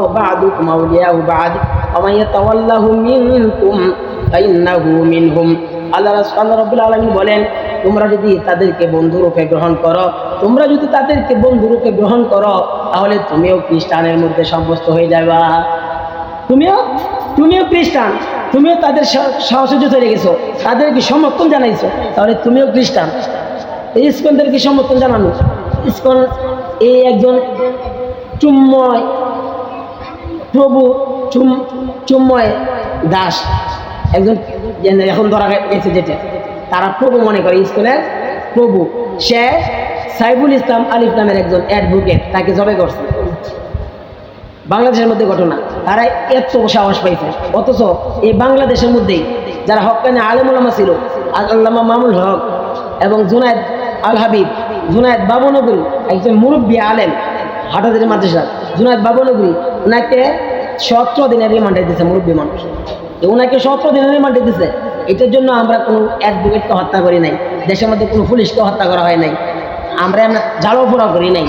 بعضكم أولياء بعض ومن يتولهم منكم فإنه منهم। আল্লাহ রাব্বুল আলামিন বলেন, তোমরা যদি তাদেরকে বন্ধুরূপে গ্রহণ করো, তাহলে তুমিও খ্রিস্টানের মধ্যে সাব্যস্ত হয়ে যাবা। তুমিও খ্রিস্টান, তুমিও তাদের সাহসর্য চলে গেছো, তাদেরকে সমর্থন জানাইছো, তাহলে তুমিও খ্রিস্টান। এই ইসকনদেরকে সমর্থন জানানো, ইসকন এই একজন চুম্বয় প্রভু, চুম্বয় দাস, একজন এখন ধরা গেছে যেটা তারা প্রভু মনে করে, ইসকনের প্রভু। সে সাইফুল ইসলাম আলিফ নামের একজন অ্যাডভোকেট, তাকে জবাই করছে। বাংলাদেশের মধ্যে ঘটনা, তারা এত সাহস পাইছে। অথচ এই বাংলাদেশের মধ্যেই যারা হক্কানি আলেম ওলামা ছিল, আল্লামা মামুল হক এবং জুনায়েদ আল হাবিব, জুনায়েদ বাবনগরী একজন মুরব্বী আলেম, হাটাজারি মাদ্রাসা জুনায়েদ বাবনগরী, ওনাকে 17 দিনের রিমান্ডে দিয়েছে। মুরব্বী মানুষ, ওনাকে 17 দিনের রিমান্ডে দিয়েছে। এটার জন্য আমরা কোনো অ্যাডভোকেটকে হত্যা করি নাই, দেশের মধ্যে কোনো পুলিশকে হত্যা করা হয় নাই, আমরা ঝাড়ু পোড়া করি নাই।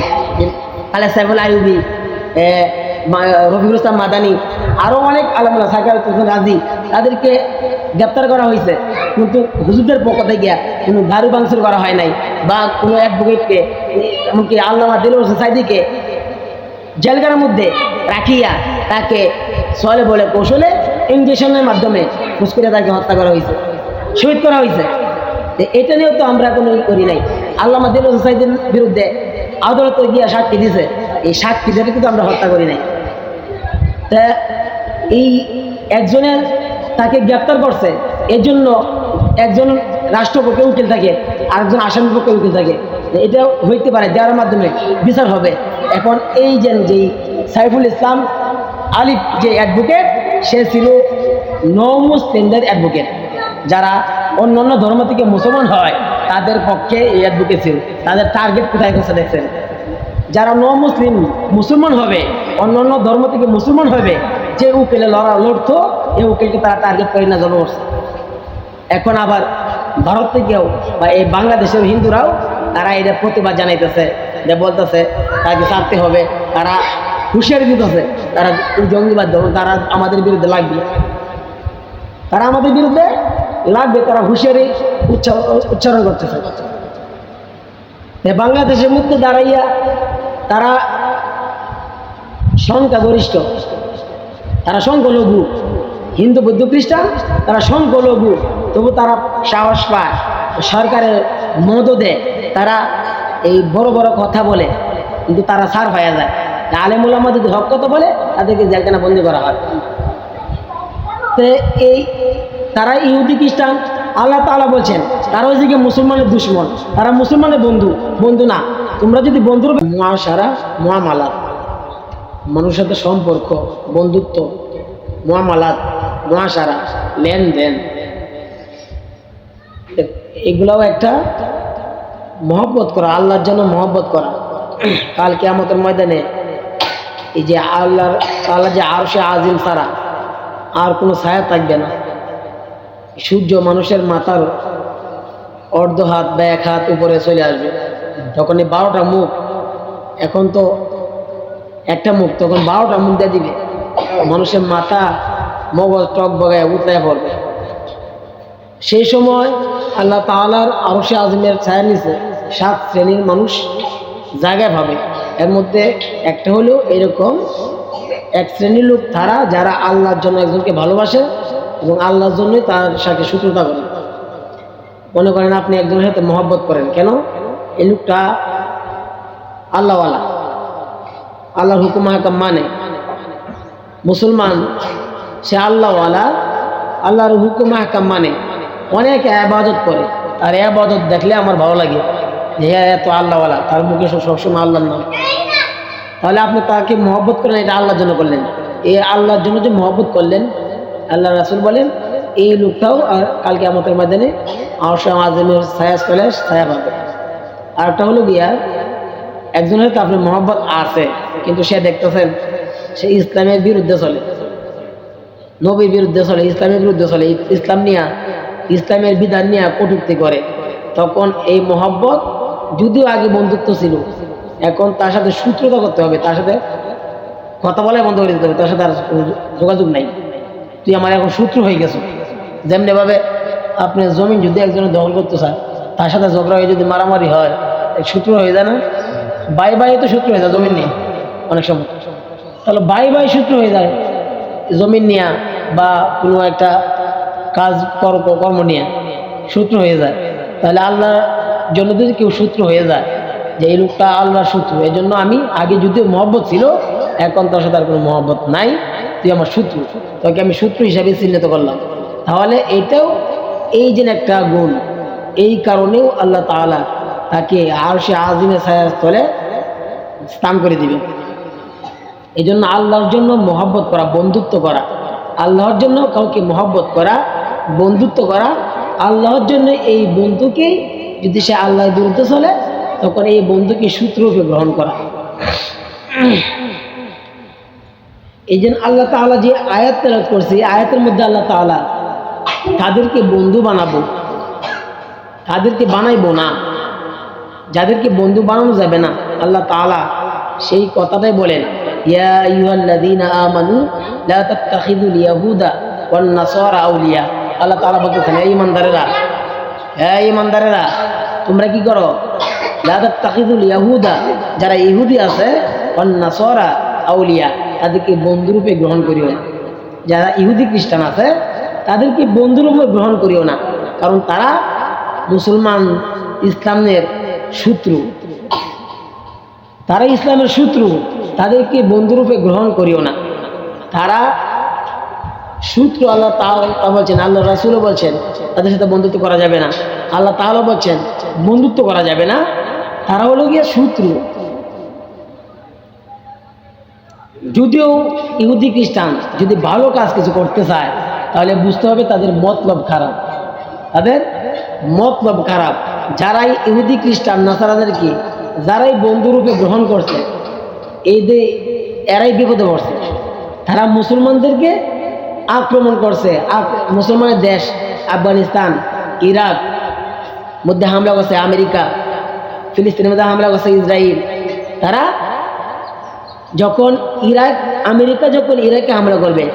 খালেদ সাইফুল আইয়ুবী, রফিকুল ইসলাম মাদানী, আরও অনেক আলমুল্লাহ সাকারুত হোসেন রাজি, তাদেরকে গ্রেপ্তার করা হয়েছে, কিন্তু হুজুরদের পক্ষ থেকে কোনো দারু ভাঙচুর করা হয় নাই, বা কোনো অ্যাডভোকেটকে, এমনকি আল্লামা দিলওয়ার হোসেন সাইদিকে জেলখানার মধ্যে রাখিয়া তাকে সলে বলে কৌশলে ইঞ্জেকশনের মাধ্যমে ফুসকিরে তাকে হত্যা করা হয়েছে, শহীদ করা হয়েছে। এটা নিয়েও তো আমরা কোনো করি নাই। আল্লামা দিলওয়ার হোসেন সাইদের বিরুদ্ধে আদালতে গিয়া সাক্ষী দিয়েছে, এই সাক্ষী দিয়ে কিন্তু আমরা হত্যা করি নাই। তা এই একজনের তাকে গ্রেপ্তার করছে, এর জন্য একজন রাষ্ট্রপক্ষে উকিল থাকে, আরেকজন আসামির পক্ষে উকিল থাকে। এটা হইতে পারে যার মাধ্যমে বিচার হবে। এখন এই যেই সাইফুল ইসলাম আলিফ যে অ্যাডভোকেট, সে ছিল নও-মুসলিমদের অ্যাডভোকেট, যারা অন্য অন্য ধর্ম থেকে মুসলমান হয় তাদের পক্ষে এই অ্যাডভোকেট ছিল। তাদের টার্গেট কোথায় করছে দেখছেন, যারা নও-মুসলিম মুসলমান হবে, অন্য অন্য ধর্ম থেকে মুসলমান হবে, যে উকিলে লড়তো, এই উকিলকে তারা টার্গেট করে না জন্ম করছে। এখন আবার ভারত থেকেও বা এই বাংলাদেশের হিন্দুরাও তারা এটা প্রতিবাদ জানাইতেছে, যে বলতেছে তাকে ছাড়তে হবে। তারা হুঁশিয়ারি দিতেছে, তারা জঙ্গিবাদ ধরুন, তারা আমাদের বিরুদ্ধে লাগবে, তারা হুঁশিয়ারি উচ্চারণ করতেছে। বাংলাদেশের মধ্যে দাঁড়াইয়া তারা সংখ্যাগরিষ্ঠ, তারা সংখ্যালঘু, হিন্দু বৌদ্ধ খ্রিস্টান তারা সংখ্যালঘু, তবু তারা সাহস পায়, সরকারের মদদে তারা এই বড় বড় কথা বলে, কিন্তু তারা ছাড় হয়ে যায়। আলেম ওলামা যদি হক কথা বলে, তাদেরকে জেলখানা বন্দি করা হয়। তো এই তারা ইহুদি খ্রিস্টান, আল্লাহ তাআলা বলছেন তারা হচ্ছে কি মুসলমানের দুশ্মন, তারা মুসলমানের বন্ধু না। তোমরা যদি বন্ধুর মুআশারা, মুআমালাত, মানুষের সাথে সম্পর্ক, বন্ধুত্ব, মুআমালাত, মুআশারা, লেনদেন, এগুলাও একটা মহব্বত করা, আল্লাহর জন্য মহব্বত করা। কাল কিয়ামতের ময়দানে এই যে আল্লাহ যে আরশে আজিম ছাড়া আর কোনো ছায়া থাকবে না। সূর্য মানুষের মাথার অর্ধ হাত বা 1 হাত উপরে চলে আসবে। যখন এই 12টা মুখ, এখন তো একটা মুখ, তখন 12টা মুখ দিয়ে দিবে, মানুষের মাথা মগজ টক বগায় উতলায় পড়বে। সেই সময় আল্লাহ তাআলার আরশে আজিমের ছায়ার নিচে 7 শ্রেণীর মানুষ জায়গায় পাবে। এর মধ্যে একটা হলো এরকম এক শ্রেণীর লোক, তারা যারা আল্লাহর জন্য একজনকে ভালোবাসে এবং আল্লাহর জন্যই তার সাথে শত্রুতা করে। মনে করেন আপনি একজনের সাথে মহব্বত করেন, কেন? এই লোকটা আল্লাহওয়ালা, আল্লাহর হুকুম হাকাম মানে, মুসলমান, সে আল্লাহওয়ালা, আল্লাহর হুকুম হাকাম মানে, অনেক ইবাদত করে। আর ইবাদত দেখলে আমার ভালো লাগে, যে এত আল্লাহওয়ালা, তার মুখে সবসময় আল্লাহর নাম। তাহলে আপনি তাকে মহব্বত করেন, এটা আল্লাহর জন্য করলেন। এই আল্লাহর জন্য যে মহব্বত করলেন, আল্লাহ রাসূল বলেন এই লোকটাও আর কাল কিয়ামতের ময়দানে আরশে আজিমের ছায়া পাবে। আর একটা হলো গিয়া, একজনের হয়তো আপনার মহব্বত আছে, কিন্তু সে দেখতেছেন সে ইসলামের বিরুদ্ধে চলে, নবীর বিরুদ্ধে চলে, ইসলামের বিরুদ্ধে চলে, ইসলামের বিধান নিয়ে কটূক্তি করে। তখন এই মহব্বত যদিও আগে বন্ধুত্ব ছিল, এখন তার সাথে শত্রুতা করতে হবে, তার সাথে কথা বলাই বন্ধ করে দিতে হবে, তার সাথে আর কোনো যোগাযোগ নাই। তুই আমার এখন শত্রু হয়ে গেছো। যেমনি ভাবে আপনি জমিন যদি একজনের দখল করতে চান, তার সাথে ঝগড়া হয়ে যদি মারামারি হয়, এক শত্রু হয়ে যায় না? বাই বাই তো শত্রু হয়ে যায় জমিন নিয়ে অনেক সময়। তাহলে বাই বাই শত্রু হয়ে যায় জমিন নিয়ে, বা কোনো একটা কাজ কর্ম নিয়ে শত্রু হয়ে যায়। তাহলে আল্লাহর জন্য যদি কেউ শত্রু হয়ে যায়, যে এই লোকটা আল্লাহর শত্রু, এই জন্য আমি আগে যদিও মহব্বত ছিল, এখন তার সাথে আর কোনো মহব্বত নাই, তুই আমার শত্রু, তোকে আমি শত্রু হিসাবে চিহ্নিত করলাম। তাহলে এটাও এই যে একটা গুণ, এই কারণেও আল্লাহ তাআলা তাকে আরশে আজিমের ছায়ার তলে স্থান করে দিবে। এই জন্য আল্লাহর জন্য মহব্বত করা, বন্ধুত্ব করা, আল্লাহর জন্য কাউকে মহব্বত করা, বন্ধুত্ব করা, আল্লাহর জন্য এই বন্ধুকে যদি সে আল্লাহর বিরুদ্ধে চলে, তখন এই বন্ধুকে শত্রুরূপে গ্রহণ করা। এই জন্য আল্লাহ তাআলা যে আয়াত তেলাওয়াত করছে, এই আয়াতের মধ্যে আল্লাহ তাআলা তাদেরকে বন্ধু বানাবো, তাদেরকে বানাইবো না, যাদেরকে বন্ধু বানানো যাবে না, আল্লাহ তাআলা সেই কথাটাই বলেন, ইয়া আইয়ুহাল্লাযীনা আমানু লা তাত্তাখিযুল ইয়াহুদা ওয়ান নাসারা আউলিয়া। আল্লাহ তাআলা বলতেছেন, হে ঈমানদারেরা, হে ঈমানদারেরা, তোমরা কি করো? লা তাত্তাখিযুল ইয়াহুদা, যারা ইহুদি আছে, ওয়ান নাসারা আউলিয়া, তাদেরকে বন্ধুরূপে গ্রহণ করিও না। যারা ইহুদি খ্রিস্টান আছে তাদেরকে বন্ধুরূপে গ্রহণ করিও না, কারণ তারা মুসলমান ইসলামের শত্রু, তারা ইসলামের শত্রু, তাদেরকে বন্ধুরূপে গ্রহণ করিও না, তারা শত্রু। আল্লাহ তাআলা বলছেন, আল্লাহ রাসূলও বলছেন তাদের সাথে বন্ধুত্ব করা যাবে না। আল্লাহ তাআলা বলছেন বন্ধুত্ব করা যাবে না, তারা হলো গিয়ে শত্রু। যদিও ইহুদি খ্রিস্টান যদি ভালো কাজ কিছু করতে চায়, তাহলে বুঝতে হবে তাদের মতলব খারাপ, তাদের মতলব খারাপ। যারাই ইহুদি খ্রিস্টান নাসারাদেরকে যারাই বন্ধুরূপে গ্রহণ করছে, এরাই বিপদে পড়ছে। তারা মুসলমানদেরকে আক্রমণ করছে, মুসলমানের দেশ আফগানিস্তান, ইরাক মধ্যে হামলা করছে আমেরিকা, ফিলিস্তিনের মধ্যে হামলা করছে ইসরায়েল। তারা যখন আমেরিকা যখন ইরাকে হামলা করবে,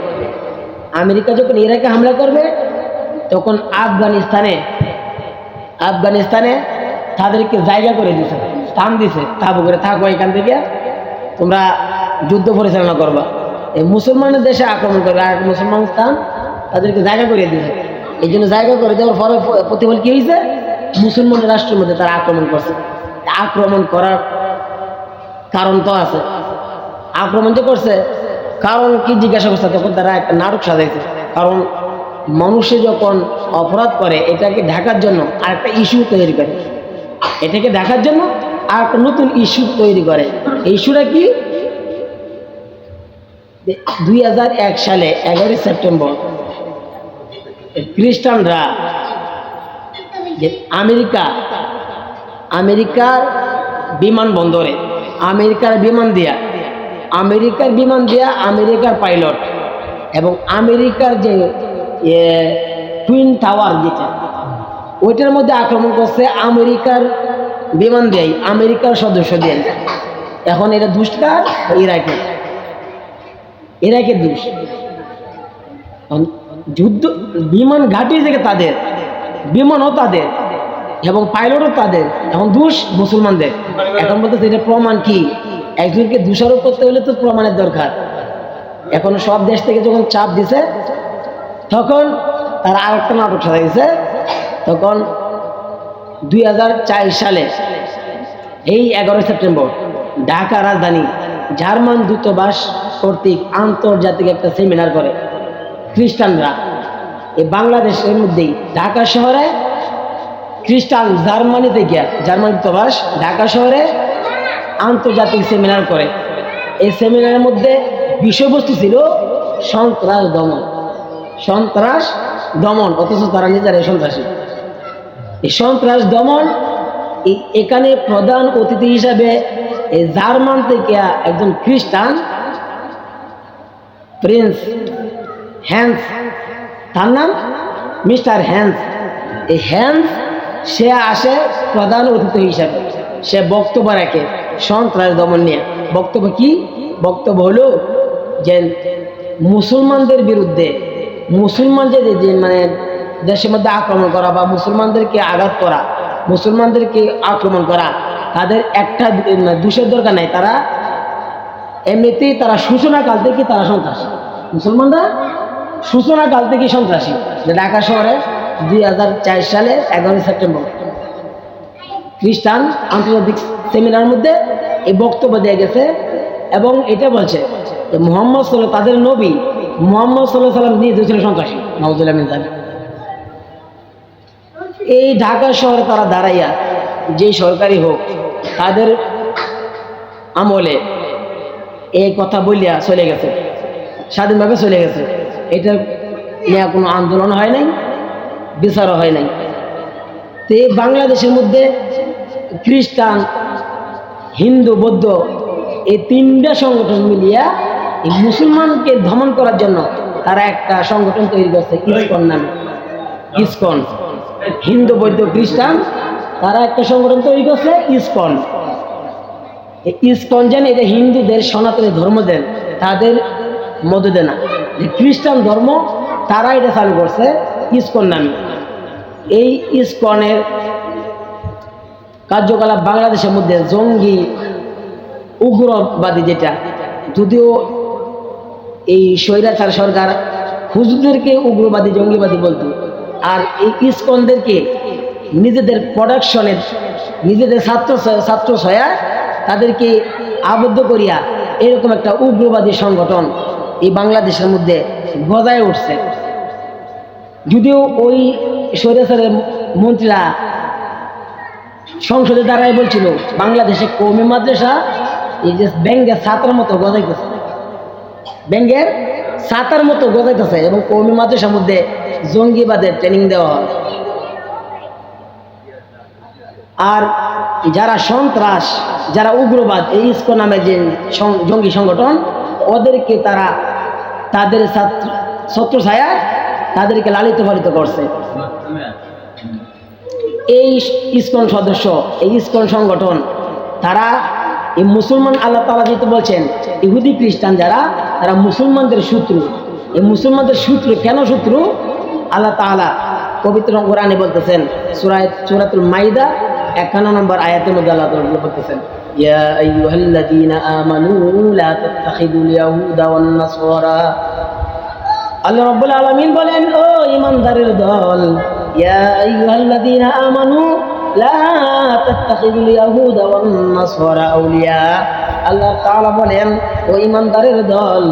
আমেরিকা যখন ইরাকে হামলা করবে, তখন আফগানিস্তানে তাদেরকে জায়গা করে দিছে, স্থান দিছে, তাবু করে থাকো, এখান থেকে তোমরা যুদ্ধ পরিচালনা করবা। এই মুসলমানের দেশে আক্রমণ করবে, আর মুসলমান স্থান তাদেরকে জায়গা করে দিয়েছে। এই জন্য জায়গা করে দেওয়ার পরে প্রতিফল কি হয়েছে? মুসলমানের রাষ্ট্রের মধ্যে তারা আক্রমণ করছে। আক্রমণ করার কারণ তো আছে, আক্রমণ যে করছে কারণ কি জিজ্ঞাসা করছে, তখন তারা একটা নাটক সাজাইছে। কারণ মানুষে যখন অপরাধ করে, এটাকে ঢাকার জন্য আর একটা ইস্যু তৈরি করে, এটাকে দেখার জন্য আর একটা নতুন ইস্যু তৈরি করে। ইস্যুটা কি? 2001 সালে 11 সেপ্টেম্বর খ্রিস্টানরা যে আমেরিকার বিমানবন্দরে, আমেরিকার বিমান দিয়া আমেরিকার পাইলট এবং আমেরিকার যে টুইন টাওয়ার যেটা, ওইটার মধ্যে আক্রমণ করছে আমেরিকার বিমান দেয়, আমেরিকার সদস্য দেয়। এখন এটা দুষ্কার ইরাকের দোষ। যুদ্ধ বিমান ঘাঁটি থেকে তাদের, বিমানও তাদের এবং পাইলটও তাদের, এখন দোষ মুসলমানদের। এখন বলতে এটা প্রমাণ কি? একজনকে দোষারোপ করতে হলে তো প্রমাণের দরকার। এখন সব দেশ থেকে যখন চাপ দিছে, তখন তারা আরেকটা নাটক সাজাইছে। তখন 2004 সালে এই 11 সেপ্টেম্বর ঢাকা রাজধানী জার্মান দূতাবাস কর্তৃক আন্তর্জাতিক একটা সেমিনার করে খ্রিস্টানরা। এই বাংলাদেশের মধ্যেই ঢাকা শহরে খ্রিস্টান জার্মান দূতাবাস ঢাকা শহরে আন্তর্জাতিক সেমিনার করে। এই সেমিনারের মধ্যে বিষয়বস্তু ছিল সন্ত্রাস দমন, অথচ তারা নিজেরাই সন্ত্রাসী। এই সন্ত্রাস দমন, এখানে প্রধান অতিথি হিসাবে এই জার্মান থেকে একজন খ্রিস্টান প্রিন্স হ্যান্স, তার নাম মিস্টার হ্যান্স। এই হ্যান্স সে আসে প্রধান অতিথি হিসাবে, সে বক্তব্য রাখে সন্ত্রাস দমন নিয়ে। বক্তব্য কি? বক্তব্য হলো যে মুসলমানদের বিরুদ্ধে মুসলমানদের যে মানে দেশের মধ্যে আক্রমণ করা বা মুসলমানদেরকে আঘাত করা, মুসলমানদেরকে আক্রমণ করা, তাদের একটা দোষের দরকার নাই। তারা এমনিতেই তারা সূচনা কাল থেকে তারা সন্ত্রাসী। মুসলমানরা সূচনা কাল থেকে সন্ত্রাসী। যে ঢাকা শহরে 2004 সালে 11 সেপ্টেম্বর খ্রিস্টান আন্তর্জাতিক সেমিনার মধ্যে এই বক্তব্য দিয়ে গেছে এবং এটা বলছে যে মুহাম্মদ সাল্লাল্লাহু তাদের নবী মুহাম্মদ সাল্লাল্লাহু আলাইহি ওয়াসাল্লাম নিজে ছিলেন সন্ত্রাসী। নাউযুবিল্লাহ মিন যালিক। এই ঢাকা শহরে তারা দাঁড়াইয়া যে সরকারি হোক তাদের আমলে এই কথা বলিয়া চলে গেছে, স্বাধীনভাবে চলে গেছে। এটা নিয়ে কোনো আন্দোলন হয় নাই, বিচারও হয় নাই। তো এই বাংলাদেশের মধ্যে খ্রিস্টান, হিন্দু, বৌদ্ধ এই তিনটা সংগঠন মিলিয়া এই মুসলমানকে দমন করার জন্য তারা একটা সংগঠন তৈরি করছে ইসকন নামে। ইসকন, হিন্দু, বৌদ্ধ, খ্রিস্টান তারা একটা সংগঠন তৈরি করছে ইসকন। ইসকন যেন এটা হিন্দুদের সনাতনী ধর্মদের তাদের মদদে না, যে খ্রিস্টান ধর্ম তারা এটা চালু করছে ইসকন নামে। এই ইসকনের কার্যকলাপ বাংলাদেশের মধ্যে জঙ্গি উগ্রবাদী, যেটা যদিও এই স্বৈরাচার সরকার হুজুরদেরকে উগ্রবাদী জঙ্গিবাদী বলতো, আর এই ইসকনদেরকে নিজেদের প্রোডাকশনের নিজেদের ছাত্র ছয়া তাদেরকে আবদ্ধ করিয়া এরকম একটা উগ্রবাদী সংগঠন এই বাংলাদেশের মধ্যে গজায় উঠছে। যদিও ওই স্বৈরাচারের মন্ত্রীরা সংসদে দাঁড়ায় বলছিল বাংলাদেশে কওমি মাদ্রাসা এই যে ব্যাঙ্গের ছাতার মতো গজাইতেছে, ব্যাঙ্গের ছাতার মতো গজাইতেছে এবং কওমি মাদ্রাসার মধ্যে জঙ্গিবাদের ট্রেনিং দেওয়া হয়। আর যারা সন্ত্রাস, যারা উগ্রবাদ, এই ইসকন নামে যে জঙ্গি সংগঠন, ওদেরকে তারা তাদের ছত্র ছায়া তাদেরকে লালিত পালিত করছে। এই ইসকন সদস্য, এই ইসকন সংগঠন তারা এই মুসলমান, আল্লাহ তাআলা যেহেতু বলছেন ইহুদি খ্রিস্টান যারা, তারা মুসলমানদের শত্রু। এই মুসলমানদের শত্রু কেন শত্রু? আল্লাহ তাআলা পবিত্র কোরআনে বলতেছেন সূরাতুল মাইদা 51 নম্বর আয়াতের মধ্যে আল্লাহ তাআলা বলতেছেন, ইয়া আইয়ুহাল্লাযীনা আমানু লা তাত্তাখিযুল ইয়াহুদা ওয়ান নাসারা। আল্লাহ রাব্বুল আলামিন বলেন, ও ঈমানদারের দল, ইয়া আইয়ুহাল্লাযীনা আমানু লা তাত্তাখিযুল ইয়াহুদা ওয়ান নাসারা আউলিয়া। আল্লাহ তাআলা বলেন, ও ঈমানদারের দল,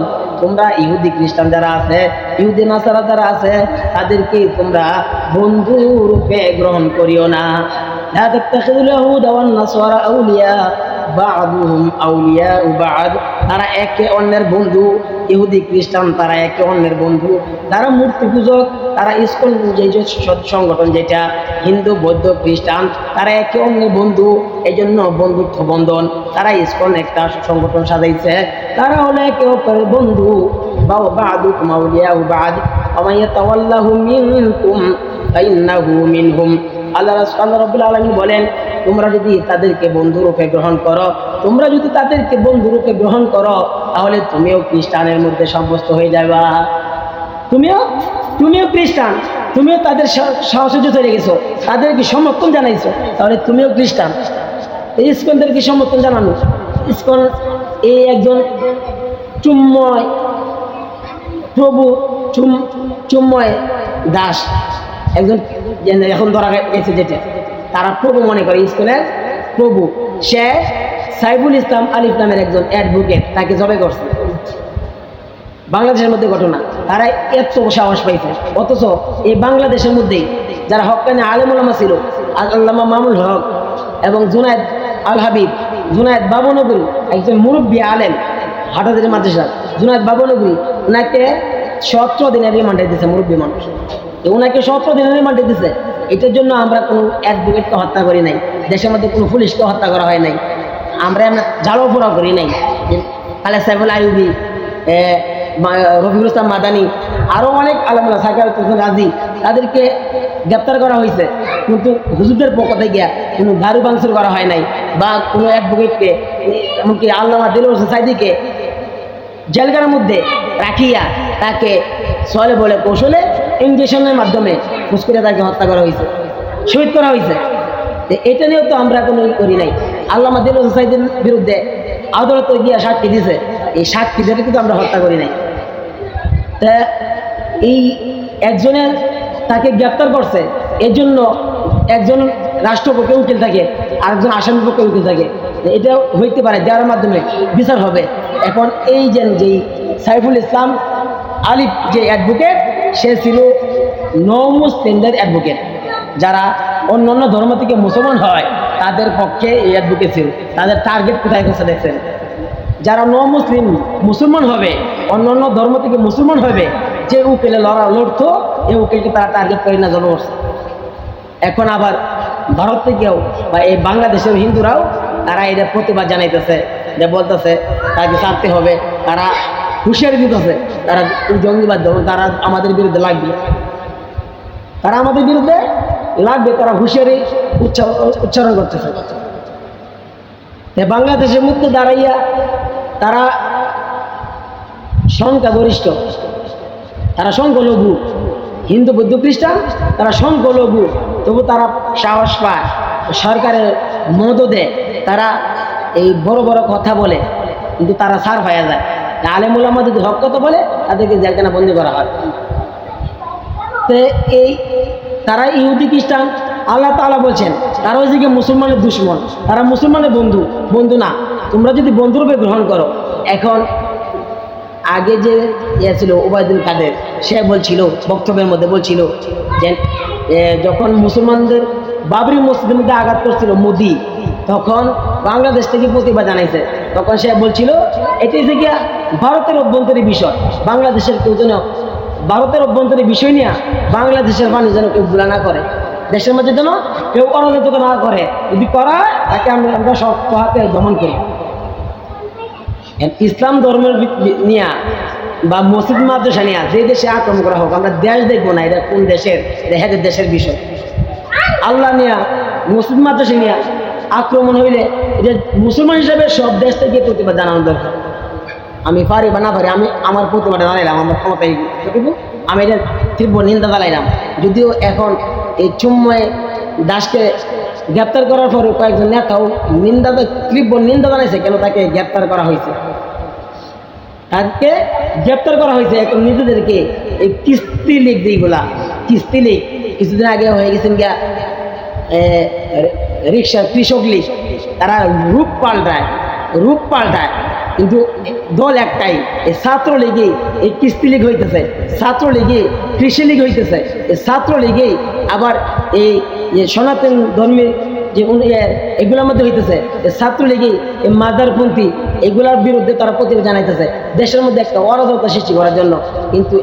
তোমরা ইহুদি খ্রিস্টান যারা আছে, ইহুদি নাসারা যারা আছে, তাদেরকে তোমরা বন্ধু রূপে গ্রহণ করিও না। লা তাত্তাখিযুল ইয়াহুদা ওয়ান নাসারা আউলিয়া বা'দুহুম আউলিয়াউ বা'দ। তারা একে অন্যের বন্ধু। ইহুদি খ্রিস্টান তারা একে অন্যের বন্ধু। তারা মূর্তি পূজক, তারা ইসকন যে সংগঠন যেটা হিন্দু, বৌদ্ধ, খ্রিস্টান তারা একে অন্যের বন্ধু, এই জন্য বন্ধুত্ব বন্ধন। তারা ইসকন একটা সংগঠন সাজাইছে, তারা হলো একে অপরের বন্ধু। বা'দুকুম আউলিয়াউ বা'দ ওয়া মান ইয়াতাওয়াল্লাহু মিনকুম ফাইন্নাহু মিনহুম। আল্লাহ রাব্বুল আলামিন বলেন, তোমরা যদি তাদেরকে বন্ধুরূপে গ্রহণ করো, তোমরা যদি তাদেরকে বন্ধুরূপে গ্রহণ করো, তাহলে তুমিও খ্রিস্টানের মধ্যে সাব্যস্ত হয়ে যাবা। তুমিও খ্রিস্টান, তুমিও তাদের সাহসে চলে গেছো, তাদেরকে সমর্থন জানাইছো, তাহলে তুমিও খ্রিস্টান। এই ইসকনদেরকে সমর্থন জানানো। ইসকন এই একজন চুম্বয় প্রভু, চুম্বয় দাস, একজন এখন ধরা গেছে যেটা তারা প্রভু মনে করে, ইসকনের প্রভু। সে সাইফুল ইসলাম আলিফ নামের একজন অ্যাডভোকেট, তাকে জবাই করছে। বাংলাদেশের মধ্যে ঘটনা, তারা এত সাহস পাইছে। অথচ এই বাংলাদেশের মধ্যেই যারা হক্কানি আলেম ওলামা ছিল, আল্লামা মামুল হক এবং জুনায়েদ আল হাবিব, জুনায়েদ বাবনগরী একজন মুরব্বী আলেম হাটাজারি মাদ্রাসা, জুনায়েদ বাবনগরী, ওনাকে 17 দিনের রিমান্ডে দিয়েছে। মুরব্বী মানুষ, ওনাকে 17 দিনের রিমান্ডে দিয়েছে। এটার জন্য আমরা কোনো অ্যাডভোকেটকে হত্যা করি নাই, দেশের মধ্যে কোনো পুলিশকে হত্যা করা হয় নাই, আমরা ঝাড়ো পোড়া করি নাই। আলে সাইফুল আইয়ুবী, রফিকুল ইসলাম মাদানী, আরও অনেক আলমুল্লাহ সাইকার রাজি, তাদেরকে গ্রেপ্তার করা হয়েছে, কিন্তু হুজুরদের পক্ষ থেকে কোনো গাড়ি ভাঙচুর করা হয় নাই, বা কোনো অ্যাডভোকেটকে, এমনকি আল্লামা দিলওয়ার হোসেন সাইদিকে জেলখানার মধ্যে রাখিয়া তাকে চলে বলে কৌশলে ইঞ্জেকশনের মাধ্যমে ফুসকুরে তাকে হত্যা করা হয়েছে, শহীদ করা হয়েছে। এটা নিয়েও তো আমরা কোনো করি নাই। আল্লামা দিলওয়ার হোসাইনের বিরুদ্ধে আদালতে গিয়া সাক্ষী দিছে, এই সাক্ষী দিয়ে কিন্তু আমরা হত্যা করি নাই। তা এই একজনের তাকে গ্রেপ্তার করছে, এর জন্য একজন রাষ্ট্রপক্ষে উকিল থাকে, আরেকজন আসামির পক্ষে উকিল থাকে। এটা হইতে পারে যার মাধ্যমে বিচার হবে। এখন এই যেই সাইফুল ইসলাম আলিফ যে অ্যাডভোকেট, সে ছিল নন মুসলিমদের অ্যাডভোকেট। যারা অন্য অন্য ধর্ম থেকে মুসলমান হয় তাদের পক্ষে এই অ্যাডভোকেট ছিল। তাদের টার্গেট কোথায় করছে দেখছেন? যারা নন মুসলিম মুসলমান হবে, অন্য অন্য ধর্ম থেকে মুসলমান হবে, যে উকিলে লড়তো, এই উকিলকে তারা টার্গেট করে না জন্ম করছে। এখন আবার ভারত থেকেও বা এই বাংলাদেশের হিন্দুরাও তারা এটা প্রতিবাদ জানাইতেছে, যে বলতেছে তাকে ছাড়তে হবে। তারা হুঁশিয়ারি দিতেছে, তারা জঙ্গিবাদ ধরুন, তারা আমাদের বিরুদ্ধে লাগবে, তারা আমাদের বিরুদ্ধে লাগবে, তারা হুঁশিয়ারি উচ্চারণ করতেছে। বাংলাদেশের মধ্যে দাঁড়াইয়া তারা সংখ্যাগরিষ্ঠ, তারা সংখ্যালঘু, হিন্দু বৌদ্ধ খ্রিস্টান তারা সংখ্যালঘু, তবু তারা সাহস পায়, সরকারের মদদে তারা এই বড় বড় কথা বলে, কিন্তু তারা ছাড় পাওয়া যায়। আলেম ওলামা যদি হক কথা বলে তাদেরকে জেলখানা বন্দি করা হয়। তো এই তারা ইহুদি খ্রিস্টান, আল্লাহ তাআলা বলছেন তারা হচ্ছে কি মুসলমানের দুশ্মন, তারা মুসলমানের বন্ধু। বন্ধু না, তোমরা যদি বন্ধুরূপে গ্রহণ করো। এখন আগে যে ছিল ওবায়দুল কাদের, সে বলছিল বক্তব্যের মধ্যে বলছিল যে যখন মুসলমানদের বাবরি মসজিদের মধ্যে আঘাত করছিল মোদি, তখন বাংলাদেশ থেকে প্রতিবাদ জানাইছে। তখন সে বলছিল এটি যে কি ভারতের অভ্যন্তরীণ বিষয়, বাংলাদেশের কেউ যেন ভারতের অভ্যন্তরীণ বিষয় নিয়ে বাংলাদেশের পানি যেন কেউ ভুলা না করে, দেশের মধ্যে যেন কেউ অরাজকতা না করে, যদি করা তাকে আমরা শক্ত হাতে দমন করি। ইসলাম ধর্মের নিয়ে বা মসজিদ মাদ্রাসা নিয়ে যে দেশে আক্রমণ করা হোক, আমরা দেশ দেখবো না এটা কোন দেশের, এটা দেশের বিষয়। আল্লাহ নিয়ে মসজিদ মাদ্রাসা নিয়ে আক্রমণ হইলে এটা মুসলমান হিসাবে সব দেশ থেকে প্রতিবাদ জানানো দরকার। আমি পারি বা না পারি, আমি আমার প্রতিবাদে জানাইলাম, আমার ক্ষমতায় আমি এটা তীব্র নিন্দা জানাইলাম। যদিও এখন এই চুম্ময় দাসকে গ্রেপ্তার করার পরে কয়েকজন নেতাও তীব্র নিন্দা জানাইছে, কেন তাকে গ্রেপ্তার করা হয়েছে। তাকে গ্রেপ্তার করা হয়েছে এখন নিজেদেরকে এই কিস্তি লীগ, যেগুলা কিস্তি লীগ কিছুদিন আগে হয়ে গেছেন গিয়া রিক্সা কৃষক লীগ, তারা রূপ পাল্টায় কিন্তু দল একটাই। এই ছাত্রলীগে এই কিস্তি লীগ হইতেছে, ছাত্রলীগে কৃষি লীগ হইতেছে, এই ছাত্রলীগে আবার এই সনাতন ধর্মের যে এগুলোর মধ্যে হইতেছে, ছাত্রলীগে এই মাজারপন্থী, এগুলার বিরুদ্ধে তারা প্রতিবাদ জানাইতেছে দেশের মধ্যে একটা অরাজকতা সৃষ্টি করার জন্য। কিন্তু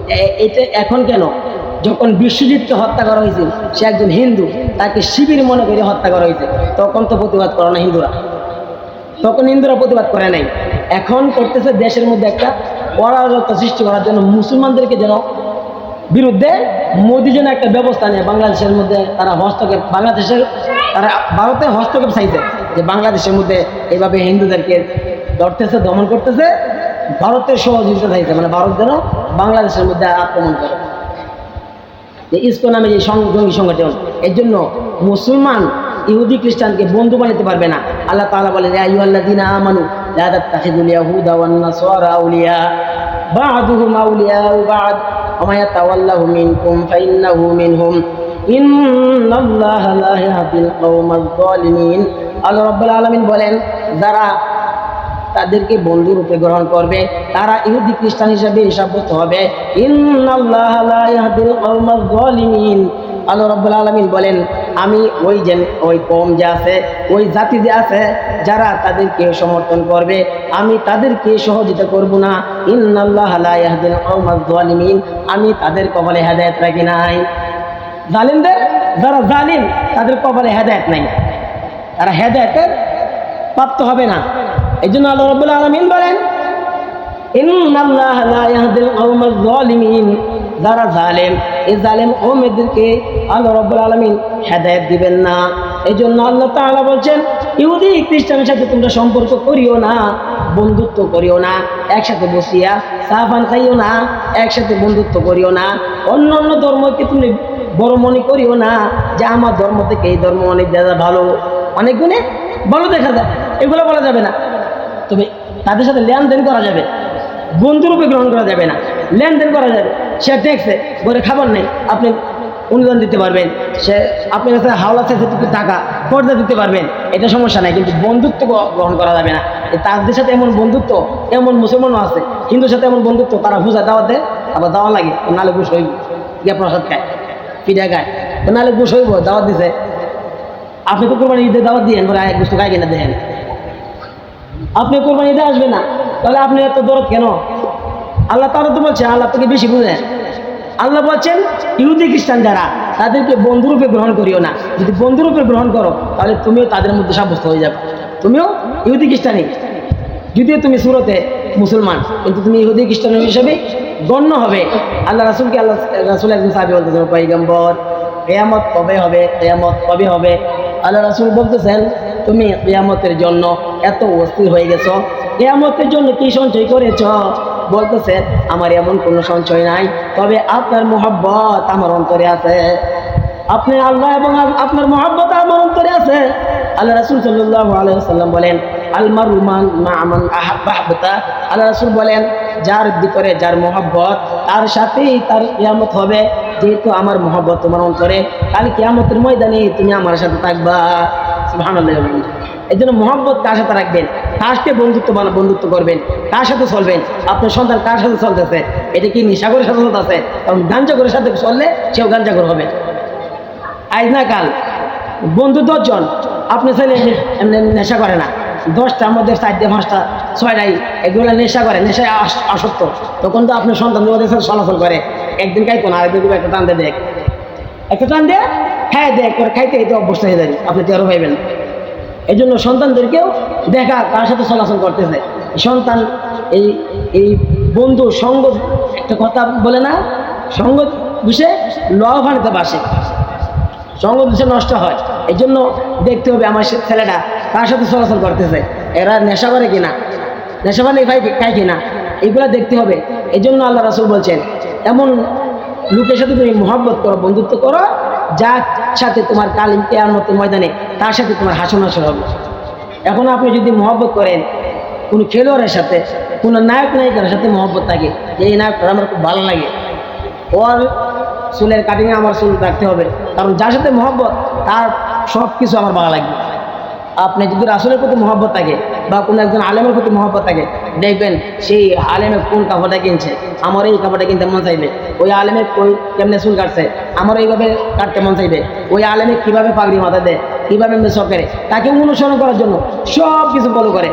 এটা এখন কেন? যখন বিশ্বজিৎকে হত্যা করা হয়েছে, সে একজন হিন্দু, তাকে শিবির মনে করে হত্যা করা হয়েছে, তখন তো প্রতিবাদ করে না হিন্দুরা, তখন হিন্দুরা প্রতিবাদ করে নাই। এখন করতেছে দেশের মধ্যে একটা অরাজকতা সৃষ্টি করার জন্য, মুসলমানদেরকে যেন বিরুদ্ধে মোদি যেন একটা ব্যবস্থা নেয় বাংলাদেশের মধ্যে। তারা হস্তক্ষেপ, তারা ভারতে হস্তক্ষেপ চাইছে যে বাংলাদেশের মধ্যে এভাবে হিন্দুদেরকে ধরতেছে, দমন করতেছে, ভারতের সহযোগিতা চাইছে, মানে ভারত যেন বাংলাদেশের মধ্যে আক্রমণ করে। যে ইসকো নামে যে জঙ্গি সংগঠন, এর জন্য মুসলমান ইহুদি খ্রিস্টানকে বন্ধু বানাতে পারবে না। আল্লাহ তাআলা বলেন ইয়া আইয়ুহাল্লাযীনা আমানু লা তাত্তাখিযুল ইয়াহুদা ওয়ান নাসারা আউলিয়া বা'দুহুম আউলিয়াউ বা'দ ওয়া মান ইয়াতাওয়াল্লাহু মিনকুম ফাইন্নাহু মিনহুম ইন্নাল্লাহা লা ইয়াহদিল কওমাজ যালিমিন। আল্লাহ রাব্বুল আলামিন বলেন যারা তাদেরকে বন্ধু রূপে গ্রহণ করবে তারা ইহুদি খ্রিস্টান হিসেবে সাব্যস্ত হবে। ইন্নাল্লাহা লা ইয়াহদিল কওমাজ যালিমিন। আল্লাহ রাব্বুল আলামিন বলেন আমি ওই কওম যে আছে, ওই জাতি যে আছে, যারা তাদেরকে সমর্থন করবে আমি তাদেরকে সহযোগিতা করব না। ইন্নাল্লাহা লা ইয়াহদিল কওমাজ যালিমিন, আমি তাদের কপালে হেদায়েত রাখি নাই। জালিমদের, যারা জালিম তাদের কপালে হেদায়েত নাই, তারা হেদায়েতের প্রাপ্ত হবে না। এই জন্য আল্লাহ রাব্বুল আলামিন বলেন ইন্নাল্লাহা লা ইয়াহদিল কওমাজ যালিমিন, যারা জালেম, এই জালেম কওমদেরকে আল্লাহ রাব্বুল আলামিন হেদায়েত দিবেন না। এই জন্য আল্লাহ তাআলা বলছেন ইহুদি খ্রিস্টানের সাথে তোমরা সম্পর্ক করিও না, বন্ধুত্ব করিও না, একসাথে বসিয়া চা পান খাইও না, একসাথে বন্ধুত্ব করিও না, অন্য অন্য ধর্মকে তুমি বড় মনে করিও না যে আমার ধর্ম থেকে এই ধর্ম অনেক দেখা ভালো, অনেক গুণে ভালো দেখা যায়, এগুলো বলা যাবে না। তবে তাদের সাথে লেনদেন করা যাবে, বন্ধুরূপে গ্রহণ করা যাবে না, লেনদেন করা যাবে। সে ট্যাক্সে ঘরে খাবার নেই, আপনি অনুদান দিতে পারবেন, সে আপনার কাছে হাওলা চাইছে টাকা কর্জা দিতে পারবেন, এটা সমস্যা নাই, কিন্তু বন্ধুত্ব গ্রহণ করা যাবে না। তাদের সাথে এমন বন্ধুত্ব, এমন মুসলমানও আছে হিন্দুর সাথে এমন বন্ধুত্ব, তারা পূজা দাওয়াত দেয়, আবার দাওয়া লাগে, নালে ঘুষ হইব, গিয়ে প্রসাদ খায়, পিঠা খায়, নালে ঘুষ হইব, দাওয়াত দিছে। আপনি তো কোরবানি ঈদে দাওয়াত দিয়েন, পরে এক বস্তু খাই কিনা দেন, আপনি কোরবানি ঈদে আসবে না, তাহলে আপনি এত দরদ কেন? আল্লাহ তারা তো বলছে, আল্লাহ থেকে বেশি বুঝেন। আল্লাহ বলছেন ইহুদি খ্রিস্টান যারা, তাদেরকে বন্ধুরূপে গ্রহণ করিও না। যদি বন্ধুরূপে গ্রহণ করো তাহলে তুমিও তাদের মধ্যে সাব্যস্ত হয়ে যাবে, তুমিও ইহুদি খ্রিস্টানই, যদিও তুমি সুরতে মুসলমান, কিন্তু তুমি ইহুদি খ্রিস্টান হিসেবে গণ্য হবে। আল্লাহ রাসুলকে আল্লাহ রাসুল একজন সাহাবী বলতেছেন, পয়গম্বর কিয়ামত কবে হবে, কিয়ামত কবে হবে? আল্লাহ রাসুল বলতেছেন, তুমি কিয়ামতের জন্য এত অস্থির হয়ে গেছো, কিয়ামতের জন্য কি সঞ্চয় করেছ? বলতেছে, আমার এমন কোনো সঞ্চয় নাই, তবে আপনার মহব্বত আমার অন্তরে আছে, আপনি আল্লাহ এবং আপনার মহব্বত আমার অন্তরে আছে। আল্লাহ রাসূল সাল্লাল্লাহু আলাইহি ওয়াসাল্লাম বলেন, আল মারু মা মান আহাব্বাহতা, আল্লাহ রাসূল বলেন, যার ভিতরে যার মহব্বত, তার সাথেই তার কিয়ামত হবে। যেহেতু আমার মহব্বত তোমার অন্তরে, কাল কিয়ামতের ময়দানে তুমি আমার সাথে থাকবা। সুবহানাল্লাহ। এই জন্য মহব্বত কার সাথে রাখবেন, কার সাথে বন্ধুত্ব করবেন, কার সাথে চলবেন, আপনার সন্তান কার সাথে চলতেছে, এটা কি নেশাখোরের সাথে চলতেছে? কারণ গাঞ্জাখোরের সাথে চললে সেও গাঞ্জাখোর হবে। আজ না কাল বন্ধু 10 জন, আপনি ছেলে নেশা করে না, 10টার মধ্যে 4টে 5টা 6টাই এগুলো নেশা করে, নেশায় আসক্ত, তখন তো আপনার সন্তান ওদের সাথে চলাচল করে, একদিন খাইতো না, আরেকদিন একটা টান দেয়, একটা টান দিয়ে খাই দেয়, খাইতে খাইতে অভ্যস্ত হয়ে যায়, আপনি টেরও পাইবেন। এই জন্য সন্তানদেরকেও দেখা কার সাথে চলাচল করতেছে। সন্তান এই এই বন্ধু সঙ্গ, একটা কথা বলে না, সঙ্গ বুঝে লওয়া ভাঙতে বাসে, সঙ্গ বুঝে নষ্ট হয়। এই জন্য দেখতে হবে আমার ছেলেটা কার সাথে চলাচল করতেছে, এরা নেশা করে কিনা, নেশা মানে খায় কিনা, এইগুলো দেখতে হবে। এই জন্য আল্লাহ রাসূল বলছেন, এমন লোকের সাথে তুমি মহব্বত করো, বন্ধুত্ব করো, যার সাথে তোমার কালিম কিয়ামতের ময়দানে তার সাথে তোমার হাসন হাসর হবে। এখন আপনি যদি মহব্বত করেন কোনো খেলোয়াড়ের সাথে, কোনো নায়ক নায়িকার সাথে মহব্বত থাকে, যে এই নায়কটা আমার খুব ভালো লাগে, ওর চুলের কাটিংয়ে আমার চুল রাখতে হবে, কারণ যার সাথে মহব্বত তার সব কিছু আমার ভালো লাগবে। আপনি যদি রাসূলের প্রতি মহব্বত থাকে বা কোনো একজন আলেমের প্রতি মহব্বত থাকে, দেখবেন সেই আলেমের কোন কাপড়টা কিনছে, আমার এই কাপড়টা কিনতে মন চাইবে, ওই আলেমের কেমনে চুল কাটছে, আমার এইভাবে কাটতে মন চাইবে, ওই আলেমে কীভাবে পাগড়ি মাথা দেয়, কীভাবে মেসক করে, তাকে অনুসরণ করার জন্য সব কিছু ফলো করে।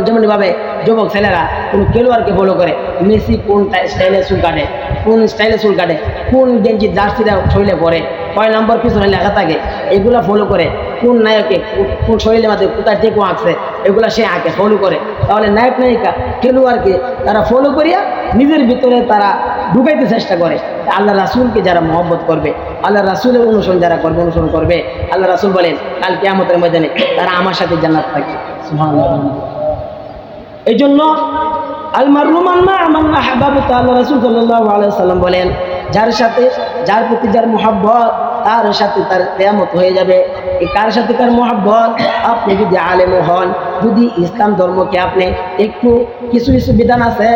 যেমনভাবে যুবক ছেলেরা কোনো খেলোয়াড়কে ফলো করে, মেসি কোন স্টাইলে চুল কাটে, কোন স্টাইলে চুল কাটে, কোন গেঞ্জি জার্সিটা শরীরে পরে, কয় নম্বর পিছনে লেখা থাকে, এগুলা ফলো করে। কোন নায়কে কোন শরীরের মধ্যে কোথায় টেকো আঁকছে, এগুলা সে আঁকে, ফলো করে। তাহলে নায়ক নায়িকা খেলোয়াড়কে তারা ফলো করিয়া নিজের ভিতরে তারা ঢুকাইতে চেষ্টা করে। আল্লাহ রাসূলকে যারা মহব্বত করবে, আল্লাহ রাসূলের অনুসরণ যারা করবে, অনুসরণ করবে, আল্লাহ রাসূল বলেন কাল কিয়ামতের ময়দানে তারা আমার সাথে জান্নাত থাকবে। সুবহানাল্লাহ। এই জন্য আল মারু মান আহাব্বাহতা, আল্লাহ রাসূল সাল্লাল্লাহু আলাইহি ওয়াসাল্লাম বলেন, যার সাথে যার প্রতি যার মহব্বত, তার সাথে তার কিয়ামত হয়ে যাবে। এই কার সাথে কার মহব্বত? আপনি যদি আলেম হন, যদি ইসলাম ধর্মকে আপনি একটু কিছু কিছু বিধান আছে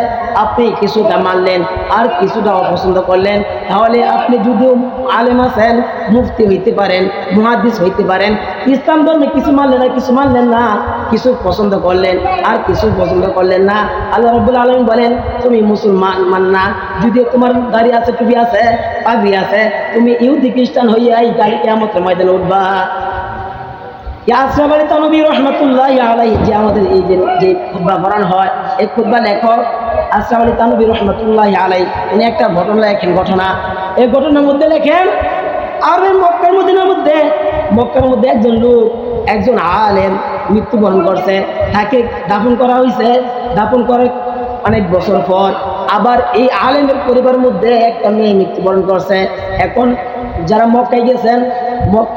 আপনি কিছুটা মানলেন আর কিছুটা অপছন্দ করলেন, তাহলে আপনি যদিও আলেম আছেন, মুফতি হইতে পারেন, মুহাদ্দিস হইতে পারেন, ইসলাম ধর্মে কিছু মানলেন আর কিছু মানলেন না, কিছু পছন্দ করলেন আর কিছু পছন্দ করলেন না। আল্লাহ রাব্বুল আলামিন বলেন, তুমি মুসলমান না, যদিও তোমার দাড়ি আছে, টুপি আছে, পাগড়ি আছে, তুমি ইহুদি খ্রিস্টান হইয়া এই কাল কিয়ামতের ময়দানে উঠবা। আশরাফ আলী থানভী রহমাতুল্লাহি আলাইহি, যে আমাদের এই যে খুতবা পড়ানো হয়, এই খুতবা লেখক আশরাফ আলী থানভী রহমাতুল্লাহি আলাইহি, উনি একটা ঘটনা লেখেন। এই ঘটনার মধ্যে লেখেন, আর মক্কার মধ্যে একজন লোক, একজন আলেম মৃত্যুবরণ করছে, তাকে দাফন করা হয়েছে। দাফন করে অনেক বছর পর আবার এই আলেমের পরিবারের মধ্যে একটা মেয়ে মৃত্যুবরণ করছে। এখন যারা মক্কায় গেছেন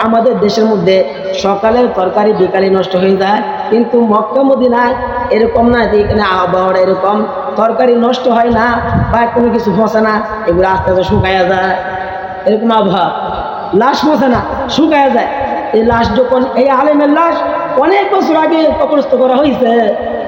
আমাদের দেশের মধ্যে সকালের তরকারি বিকালে নষ্ট হয়ে যায়, কিন্তু মক্কা মদিনায় এরকম না যে এখানে আবহাওয়া এরকম তরকারি নষ্ট হয় না বা কোনো কিছু ফসে না, এগুলো আস্তে আস্তে শুকাইয়া যায়। এরকম আবহাওয়া, লাশ ফসে না, শুকাইয়া যায়। এই লাশ যখন এই আলেমের লাশ অনেক বছর আগে কবরস্থ করা হয়েছে,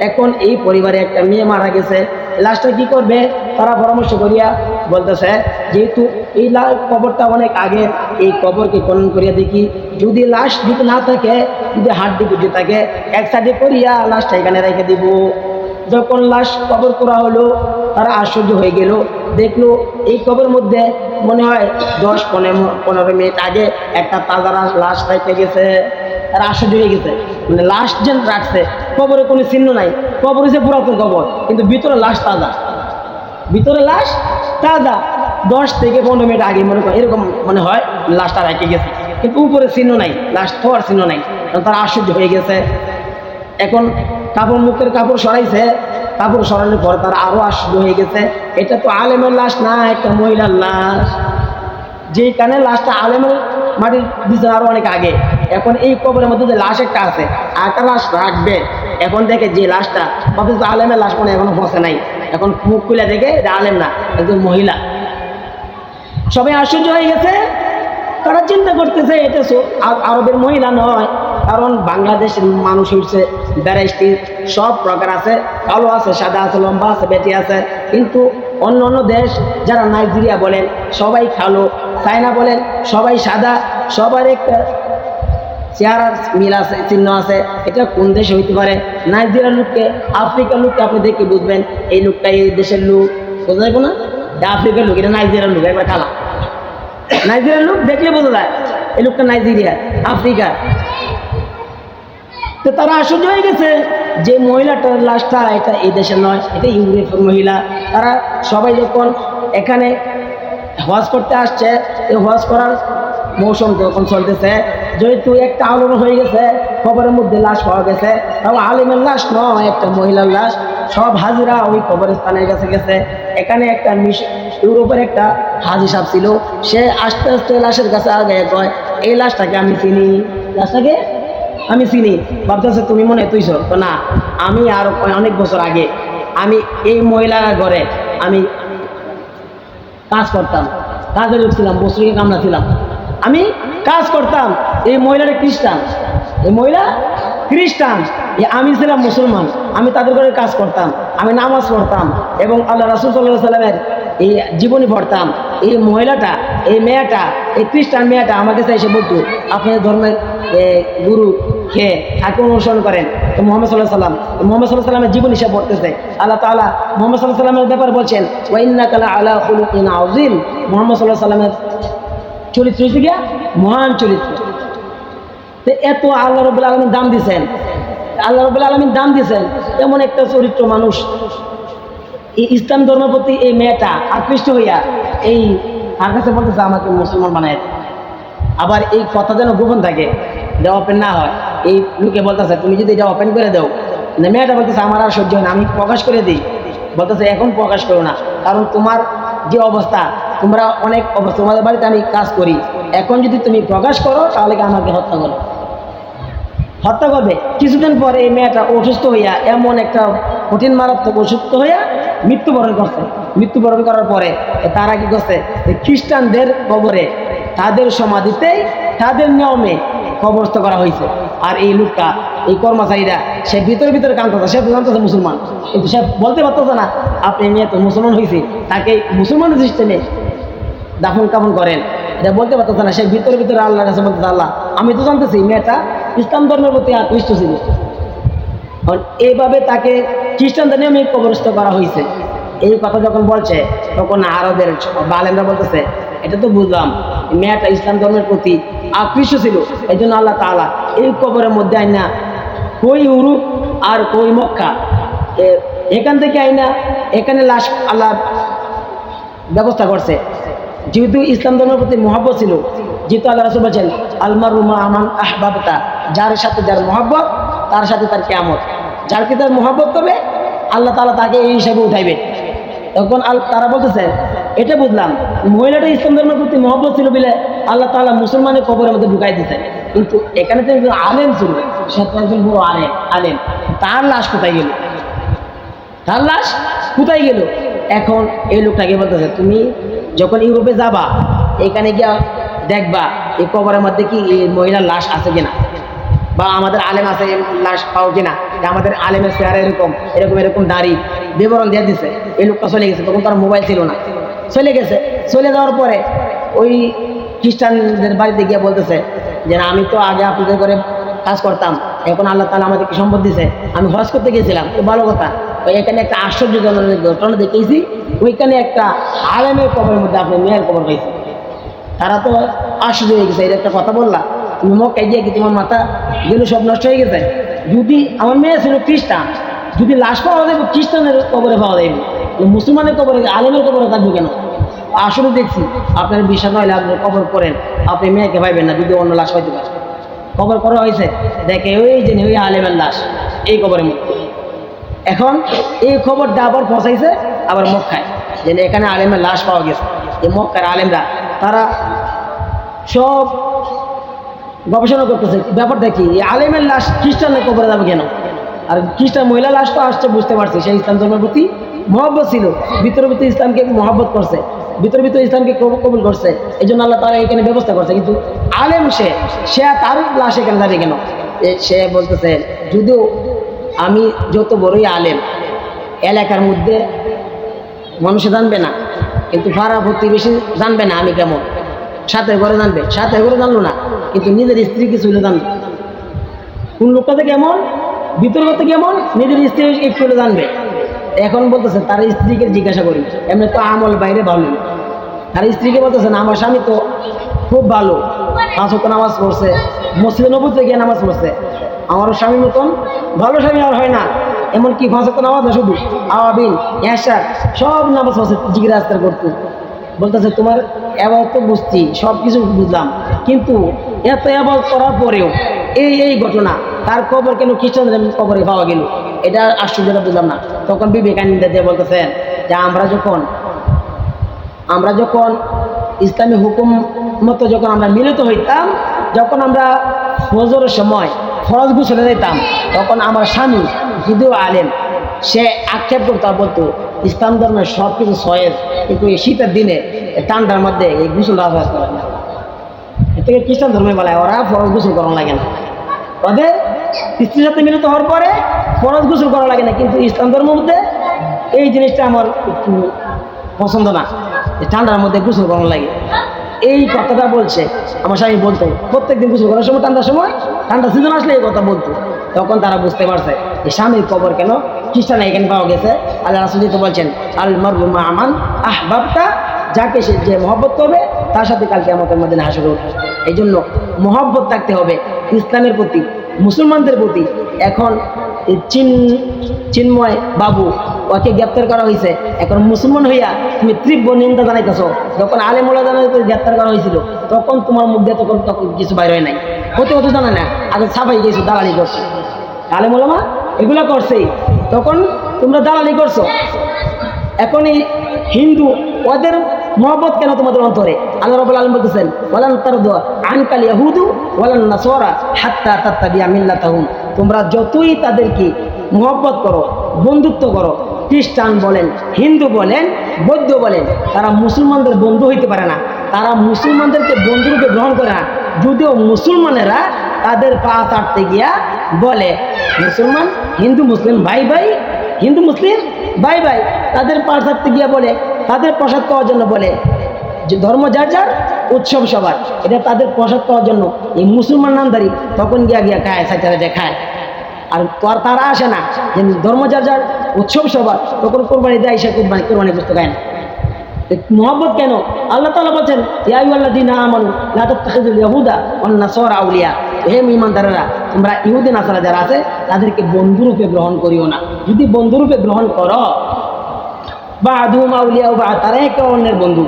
এখন এই পরিবারে একটা মেয়ে মারা গেছে, লাশটা কি করবে তারা পরামর্শ করিয়া বলতেছে যেহেতু এই কবরটা অনেক আগে, এই কবরকে খনন করিয়া দেখি যদি লাশ দিকে না থাকে, যদি হাড্ডি গুড্ডি থাকে এক সাইডে করিয়া লাশটা এখানে রেখে দিব। যখন লাশ কবর করা হলো তারা আশ্চর্য হয়ে গেল, দেখলো এই কবরের মধ্যে মনে হয় 10-15 মিনিট আগে একটা তাজা লাশ রেখে গেছে। তারা আশ্চর্য হয়ে গেছে, মানে লাশ যেন রাখছে, কবরে কোনো চিহ্ন নাই, কবর হচ্ছে পুরাতন কবর কিন্তু ভিতরে লাশ তাজা, ভিতরে লাশ তাজা 10-15 মিনিট আগে মনে হয় এরকম মনে হয় লাশটা রেখে গেছে, কিন্তু উপরে চিহ্ন নাই, লাশ থোয়ার চিহ্ন নাই। তারা আশ্চর্য হয়ে গেছে। এখন কাপড় মুখের কাপড় সরাইছে, কাপড় সরানোর পর তারা আরো আশ্চর্য হয়ে গেছে, এটা তো আলেমের লাশ না, একটা মহিলার লাশ। যেখানে লাশটা আলেমের মাটির দিচ্ছে আরো অনেক আগে, এখন এই কবরের মধ্যে যে লাশ একটা আছে আর একটা লাশ রাখবে, এখন দেখে যে লাশটা অথচ আলেমের লাশ মানে এখনো বসে নাই, এখন মুখ খুলে দেখে এটা আলেম না, একজন মহিলা। সবাই আশ্চর্য হয়ে গেছে, তারা চিন্তা করতেছে এটা আরবের মহিলা নয়, কারণ বাংলাদেশের মানুষ হচ্ছে ভ্যারাইটি সব প্রকার আছে, কালো আছে, সাদা আছে, লম্বা আছে, বেটি আছে, কিন্তু অন্য অন্য দেশ যারা নাইজেরিয়া বলেন সবাই কালো, চায়না বলেন সবাই সাদা, সবার একটা চেহারার মিল আছে, চিহ্ন আছে। এটা কোন দেশে হইতে পারে? নাইজেরিয়ার লোককে, আফ্রিকার লোককে আপনি দেখে বুঝবেন এই লোকটা এই দেশের লোক, বোঝা যাবে না এটা আফ্রিকার লোক, এটা নাইজেরিয়ার লোক, একবার কালা। নাইজেরিয়ার লোক দেখলে বোঝা যায় এই লোকটা নাইজেরিয়ার, আফ্রিকার। তো তারা আশ্চর্য হয়ে গেছে যে মহিলাটার লাশটা এটা এই দেশের নয়, এটা ইউরোপের মহিলা। তারা সবাই যখন এখানে হজ করতে আসছে, এই হজ করার মৌসুম যখন চলতেছে, যেহেতু একটা আলোড়ন হয়ে গেছে, কবরের মধ্যে লাশ পাওয়া গেছে, তাও আলিমের লাশ নয়, একটা মহিলার লাশ। সব হাজিরা ওই কবরস্থানের কাছে গেছে। এখানে একটা ইউরোপের একটা হাজি সাহেব ছিল, সে আস্তে আস্তে লাশের কাছে আগে কয় এই লাশটাকে আমি চিনি, লাশটাকে আমি চিনি। ভাবতেছে তুমি মনে তুইছ তো না, আমি আর অনেক বছর আগে আমি এই মহিলার ঘরে আমি কাজ করতাম, কাজে লোক ছিলাম, বছরকে কামলা ছিলাম, আমি কাজ করতাম। এই মহিলাটা খ্রিস্টান, এই মহিলা খ্রিস্টান, আমি ছিলাম মুসলমান, আমি তাদের ঘরে কাজ করতাম, আমি নামাজ পড়তাম এবং আল্লাহ রাসূল সাল্লাল্লাহু আলাইহি সাল্লামের এই জীবনী পড়তাম। এই মহিলাটা, এই মেয়েটা, এই খ্রিস্টান মেয়েটা আমার কাছে এসে বলতো আপনাদের ধর্মের গুরু কে, তাকে অনুসরণ করেন তো মুহাম্মদ সাল্লাল্লাহু আলাইহি সাল্লাম। মুহাম্মদ সাল্লাল্লাহু আলাইহি সাল্লামের জীবনী সে পড়তেছে। আল্লাহ তাআলা মুহাম্মদ সাল্লাল্লাহু আলাইহি সাল্লামের ব্যাপারে বলছেন ওয়া ইন্নাকা লাআলা খুলুকিন আযীম। মুহাম্মদ সাল্লাল্লাহু আলাইহি সাল্লামের চরিত্র হচ্ছে গিয়া মহান চরিত্র। তো এত আল্লাহ রাব্বুল আলামিন দাম দিয়েছেন, আল্লাহ রাব্বুল আলামিন দাম দিয়েছেন এমন একটা চরিত্র মানুষ। এই ইসলাম ধর্মের প্রতি এই মেয়েটা আকৃষ্ট হইয়া এই তার কাছে বলতেছে আমাকে মুসলমান বানায়। আবার এই কথা যেন গোপন থাকে, এটা ওপেন না হয়। এই লোকে বলতেছে তুমি যদি এটা ওপেন করে দাও, মেয়েটা বলতেছে আমার আর সহ্য হয় না, আমি প্রকাশ করে দিই। বলতেছে এখন প্রকাশ করো না, কারণ তোমার যে অবস্থা, তোমরা অনেক অবস্থা, তোমাদের বাড়িতে আমি কাজ করি, এখন যদি তুমি প্রকাশ করো তাহলে কি আমাকে হত্যা করো, হত্যা করবে। কিছুদিন পরে এই মেয়েটা অসুস্থ হইয়া, এমন একটা কঠিন মারাত্মক অসুস্থ হইয়া মৃত্যুবরণ করছে। মৃত্যুবরণ করার পরে তারা কি করছে, খ্রিস্টানদের কবরে তাদের সমাধিতেই তাদের নিয়মে কবরস্থ করা হয়েছে। আর এই লোকটা, এই কর্মচারীরা, সে ভিতরে ভিতরে কাঁদতেছে, সে তো জানতেছে মুসলমান, কিন্তু সে বলতে পারতেছে না আপনি মেয়ে তো মুসলমান হয়েছে, তাকে মুসলমান সিস্টেমে দাফন কাফন করেন, এটা বলতে পারতেছে না। সে ভিতরে ভিতরে আল্লাহর কাছে বলতেছে আল্লাহ আমি তো জানতেছি মেয়েটা ইসলাম ধর্মের প্রতি আকৃষ্ট ছিল। এইভাবে তাকে খ্রিস্টানদের নিয়মে কবরস্থ করা হয়েছে। এই কথা যখন বলছে তখন আরবের আলেমরা বলতেছে এটা তো বুঝলাম মেয়েটা ইসলাম ধর্মের প্রতি আকৃষ্ট ছিল, এই জন্য আল্লাহ তাআলা এই কবরের মধ্যে আইনা কই ইউরোপ আর কই মক্কা, এখান থেকে আইনা এখানে লাশ আল্লাহ ব্যবস্থা করছে। যেহেতু ইসলাম ধর্মের প্রতি মহব্বত ছিল, যেহেতু আল্লাহ রাসূল বলেছেন আলমারু মা আমান আহবাবতা, যার সাথে যার মহব্বত তার সাথে তার কিয়ামত। যার কি তার মহব্বত করবে আল্লাহ তাআলা তাকে এই হিসাবে উঠাইবে। তখন তারা বলতেছে এটা বুঝলাম মহিলাটা ইসলাম ধর্মের প্রতি মহব্বত ছিল বলে আল্লাহ তাআলা মুসলমানের কবরের মধ্যে ঢুকাই দিতেন। কিন্তু এখানে তো একজন আলেম ছিল, সে তো একজন বড় আলেম, তার লাশ কোথায় গেল? তার লাশ কোথায় গেল? এখন এই লোকটাকে বলতেছে তুমি যখন ইউরোপে যাবা এখানে গিয়া দেখবা এই কবরের মধ্যে কি এই মহিলার লাশ আছে কিনা, বা আমাদের আলেম আছে লাশ পাও কিনা, আমাদের আলেমের চেহারা এরকম এরকম এরকম দাড়ি, বিবরণ দিয়ে দিছে। এই লোকটা চলে গেছে, তখন তার মোবাইল ছিল না, চলে গেছে। চলে যাওয়ার পরে ওই খ্রিস্টানদের বাড়িতে গিয়ে বলতেছে যে না, আমি তো আগে আপনাদের করে কাজ করতাম, এখন আল্লাহ তাআলা আমাদেরকে সম্পদ দিছে, আমি হজ করতে গিয়েছিলাম, তো ভালো কথা। এখানে একটা আশ্চর্যজনক ঘটনা দেখেছি, ওইখানে একটা আলেমের কবরের মধ্যে আপনি মেয়ের কবর পাইছে। তারা তো আশ্চর্য হয়ে গেছে, এটা একটা কথা বললা তুমি, মক্কায় গিয়ে কি তোমার মাথা গেল সব নষ্ট হয়ে গেছে? যদি আমার মেয়ে ছিল খ্রিস্টান, যদি লাশ পাওয়া যাবে খ্রিস্টানের কবরে পাওয়া যাবে, মুসলমানের কবরে আলেমের কবরে থাকবে কেন? আসলে দেখছি আপনার বিশ্বাস নইলে আপনি কবর করেন, আপনি মেয়েকে পাইবেন না যদি অন্য লাশ পাইতে পারেন। কবর করা হয়েছে, দেখে ওই যে ওই আলেমের লাশ এই কবরের মধ্যে। এখন এই খবরটা আবার পৌঁছাইছে আবার মক্কায়, যে এখানে আলেমের লাশ পাওয়া গেছে। এই মক্কার আলেমরা তারা সব গবেষণা করতেছে, ব্যাপারটা কি এই আলেমের লাশ খ্রিস্টানের কবরে যাবে কেন? আর খ্রিস্টান মহিলা লাশ তো আসছে, বুঝতে পারছে সেই ইসলাম ধর্মের প্রতি মহব্বত ছিল, ভিতরে ভিতরে ইসলামকে মহব্বত করছে, ভিতরে ভিতরে ইসলামকে কবুল করছে, এই জন্য আল্লাহ তাআলা এখানে ব্যবস্থা করছে। কিন্তু আলেম সে তার লাশ এখানে যাবে কেন? সে বলতেছে যদিও আমি যত বড়ই আলেম, এলাকার মধ্যে মানুষে জানবে না, কিন্তু পাড়া প্রতিবেশী জানবে না আমি কেমন, সাথে ঘরে জানবে, সাথে ঘরে জানলো না কিন্তু নিজের স্ত্রী কিছু জানবে, কোন লোকটাতে কেমন, ভিতর করতে কেমন, নিজের স্ত্রী একটু হলে জানবে। এখন বলতেছে তার স্ত্রীকে জিজ্ঞাসা করি, এমনি তো আমল বাইরে ভালো, তার স্ত্রীকে বলতেছেন আমার স্বামী তো খুব ভালো, 5 ওয়াক্ত নামাজ পড়ছে, মসজিদে নববীতে গিয়ে নামাজ পড়ছে, আমারও স্বামীর মতন ভালো স্বামী আর হয় না, এমনকি 5 ওয়াক্ত নামাজ না, শুধু আওয়াবিন এশা সব নামাজ পড়ছে, জিকির আজকার করতো। বলতেছে তোমার এবার তো বুঝছি, সব কিছু বুঝলাম, কিন্তু এত এবার করার পরেও এই ঘটনা, তার কবর কেন খ্রিস্টানদের কবরে পাওয়া গেল, এটা আশ্চর্যটা বুঝলাম না। তখন বিবেকানন্দ দিয়ে বলতেছেন যে আমরা যখন ইসলামী হুকুম মতো যখন আমরা মিলিত হইতাম, যখন আমরা ফজরের সময় ফরজ গোসলে যেতাম, তখন আমার স্বামী যদিও আলেম, সে আক্ষেপ করতে বলতো ইসলাম ধর্মের সব কিছু সয়েজ, কিন্তু এই শীতের দিনে ঠান্ডার মধ্যে এই গোসল আবাস করে না, এর থেকে খ্রিস্টান ধর্মে বলায় ওরা ফরজ গোসল করা লাগে না, ওদের স্ত্রীর সাথে মিলিত হওয়ার পরে ফরজ গোসল করা লাগে না, কিন্তু ইসলাম ধর্মের মধ্যে এই জিনিসটা আমার একটু পছন্দ না, ঠান্ডার মধ্যে গোসল করা লাগে। এই কথাটা বলছে আমার স্বামী বলতো, প্রত্যেকদিন গোসল করার সময় ঠান্ডা সিজন আসলে এই কথা বলতো। তখন তারা বুঝতে পারছে যে স্বামীর কবর কেন খ্রিস্টান এখানে পাওয়া গেছে। আল্লাহ রাসূল তো বলছেন আল মারউ মা আমান আহবাবতা, যাকে সে যে মহব্বত করবে তার সাথে কাল কিয়ামতের ময়দানে হাসর উঠবে। এই জন্য মহব্বত থাকতে হবে ইসলামের প্রতি, মুসলমানদের প্রতি। এখন চিন্ময় বাবু ওকে গ্রেপ্তার করা হয়েছে, এখন মুসলমান হইয়া তুমি তীব্র নিন্দা জানাইতেছ, যখন আলেম ওলামা গ্রেপ্তার করা হয়েছিল তখন তোমার মুখ দিয়ে তখন কিছু বাইর হয় নাই, হতে জানা না, আগে ছাপাই গেছো, দালালি করছো, আলেম ওলামা এগুলা করছে, তখন তোমরা দালালি করছো। এখন এই হিন্দু ওদের মহব্বত কেন তোমাদের অন্তরে? আল্লাহ রাব্বুল আলামিন বলতেছেন ওয়ালান তারদু আনকাল ইয়াহুদু ওয়ালান নাসারা হাত্তা তাত্তাবিয়া মিল্লাতাহুম, তোমরা যতই তাদেরকে মহব্বত করো, বন্ধুত্ব করো, খ্রিস্টান বলেন, হিন্দু বলেন, বৌদ্ধ বলেন, তারা মুসলমানদের বন্ধু হইতে পারে না, তারা মুসলমানদেরকে বন্ধুরূপে গ্রহণ করে না। যদিও মুসলমানেরা তাদের পা চাটতে গিয়া বলে মুসলমান হিন্দু মুসলিম ভাই ভাই, হিন্দু মুসলিম ভাই ভাই, তাদের পা চাটতে গিয়া বলে, তাদের প্রসাদ পাওয়ার জন্য বলে যে ধর্ম যার যার উৎসব সবার, এটা তাদের প্রসাদ পাওয়ার জন্য এই মুসলমান নামধারী তখন গিয়া খায়, সাইতে খায়। আর তারা আসে না যে ধর্ম যার যার উৎসব সবার, তখন কোরবানি দেয়, সে কোরবানি করতে গায় না। মহব্বত কেন? আল্লাহ তাআলা বলছেন ইয়া আইয়ুহাল্লাযীনা আমানু লা তাত্তাখিযুল ইয়াহুদা ওয়ান নাসারা আউলিয়া, হে ঈমানদাররা তোমরা ইহুদি নাসারা যারা আছে তাদেরকে বন্ধুরূপে গ্রহণ করিও না। যদি বন্ধুরূপে গ্রহণ করো, বা'দুহুম আউলিয়া বা তারা একে অন্যের বন্ধু,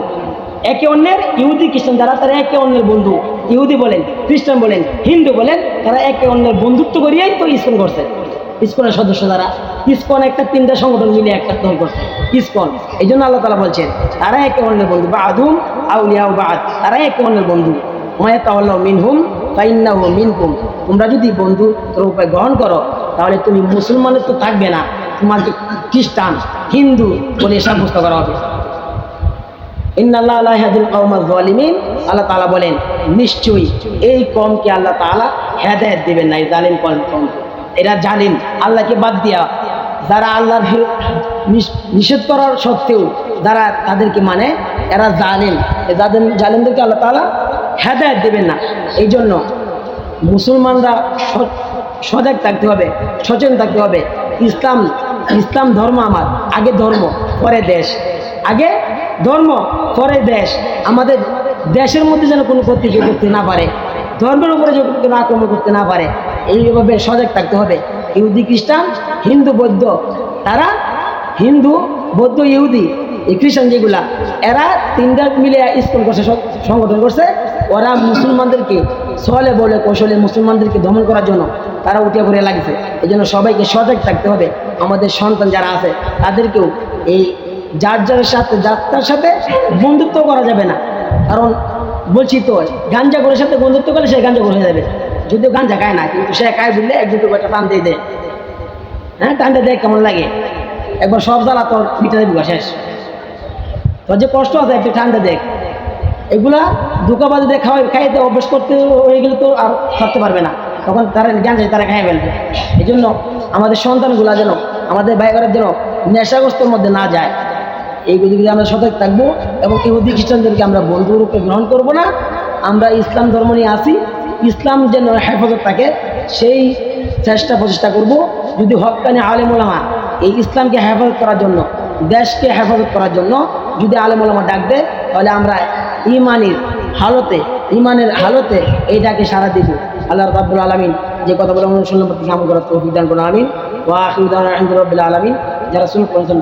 একে অন্যের, ইহুদি খ্রিস্টান যারা তারা একে অন্যের বন্ধু, ইহুদি বলেন, খ্রিস্টান বলেন, হিন্দু বলেন, তারা একে অন্যের বন্ধুত্ব করিয়াই তো ইসলাম করছে। ইসলামের সদস্য যারা ইসকন একটা 3টা সংগঠন মিলে একটা দল করছে ইসকন। এই জন্য আল্লাহ তাআলা বলছেন তারা একে অন্যের বন্ধু, বা'দুম আউলিয়াউ বা'দ, তারা একে অন্যের বন্ধু। মায়াতাওয়াল্লাহু মিনহুম ফাইন্নাহু মিনকুম, তোমরা যদি বন্ধু রূপে গ্রহণ করো তাহলে তুমি মুসলমানের তো থাকবে না, তোমাকে খ্রিস্টান হিন্দু বলে সাব্যস্ত করা হবে। ইন্নাল্লাহা লা ইয়াহদিল কওমাজ জালিমিন, আল্লাহ তাআলা বলেন নিশ্চয়ই এই কওমকে আল্লাহ তাআলা হেদায়েত দিবেন না, এই জালিম কওম। এরা জালিম, আল্লাহকে বাদ দিয়া যারা আল্লাহর নিষেধ করার সত্ত্বেও যারা তাদেরকে মানে এরা জালিম। যাদের জালিমদেরকে আল্লাহ তাআলা হেদায়েত দিবেন না। এই জন্য মুসলমানরা সজাগ থাকতে হবে, সচেতন থাকতে হবে। ইসলাম ধর্ম আমার, আগে ধর্ম পরে দেশ, আগে ধর্ম পরে দেশ। আমাদের দেশের মধ্যে যেন কোনো ক্ষতি করতে না পারে, ধর্মের উপরে যেন কোনো আক্রমণ করতে না পারে, এইভাবে সজাগ থাকতে হবে। ইহুদি খ্রিস্টান, হিন্দু বৌদ্ধ, তারা হিন্দু বৌদ্ধ ইহুদি এই খ্রিস্টান যেগুলা, এরা 3টা মিলে ইসকন করছে, সংগঠন করছে। ওরা মুসলমানদেরকে ছলে বলে কৌশলে মুসলমানদেরকে দমন করার জন্য তারা উঠে পড়ে লাগছে। এই জন্য সবাইকে সজাগ থাকতে হবে। আমাদের সন্তান যারা আছে তাদেরকেও এই যার তার সাথে বন্ধুত্ব করা যাবে না। কারণ বলছি তো, গাঞ্জা করে সাথে বন্ধুত্ব করলে সে গাঞ্জা করে যাবে, যদিও গাঞ্জা খায় না, কিন্তু সে খায় বুঝলে একজন একটা টান দিয়ে দেয়। হ্যাঁ, টানটা দেয় কেমন লাগে, একবার সব জ্বালা তোর মিটা দেবি শেষ, তোর যে কষ্ট আছে একটু ঠান্ডা দেখ। এগুলা ধোকাবাজি দিয়ে খাইতে অভ্যাস করতে হয়ে গেলে তো আর থাকতে পারবে না, তখন তারা গাঞ্জা তারা খাই ফেলবে। এই জন্য আমাদের সন্তানগুলা যেন, আমাদের ভাইয়েরা যেন নেশাগ্রস্তর মধ্যে না যায়, এইগুলি যদি আমরা সতর্ক থাকবো। এবং ইহুদি খ্রিস্টানদেরকে আমরা বন্ধুরূপে গ্রহণ করব না। আমরা ইসলাম ধর্ম নিয়ে আসি, ইসলাম যেন হেফাজত থাকে সেই প্রচেষ্টা করব। যদি হক্কানি আলেম ওলামা এই ইসলামকে হেফাজত করার জন্য, দেশকে হেফাজত করার জন্য যদি আলেম ওলামা ডাক দেয়, তাহলে আমরা ইমানের হালতে এইটাকে সারা দিব। আল্লাহ রাব্বুল আলামিন যে কথা বলে অনুসরণ করতে আমল করার তৌফিক দান করুন, আমিন। ওয়া আখিরু দাওয়ানা আলহামদুলিল্লাহি রাব্বিল আলামিন। যারা রাসূল করেছেন